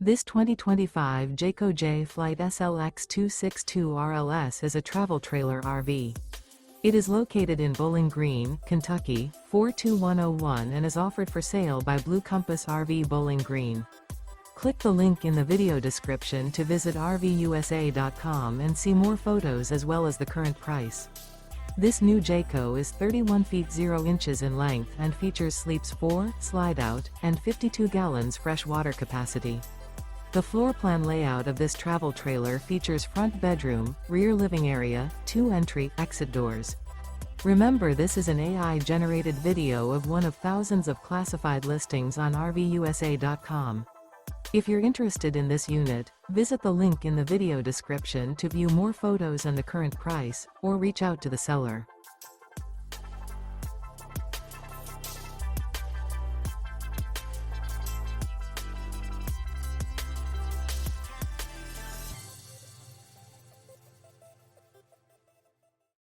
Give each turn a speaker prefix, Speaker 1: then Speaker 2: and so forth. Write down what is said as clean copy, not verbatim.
Speaker 1: This 2025 Jayco Jay Flight SLX 262 RLS is a travel trailer RV. It is located in Bowling Green, Kentucky, 42101 and is offered for sale by Blue Compass RV Bowling Green. Click the link in the video description to visit RVUSA.com and see more photos as well as the current price. This new Jayco is 31 feet 0 inches in length and features sleeps 4, slide-out, and 52 gallons fresh water capacity. The floor plan layout of this travel trailer features front bedroom, rear living area, 2 entry/exit doors. Remember, this is an AI-generated video of one of thousands of classified listings on RVUSA.com. If you're interested in this unit, visit the link in the video description to view more photos and the current price, or reach out to the seller.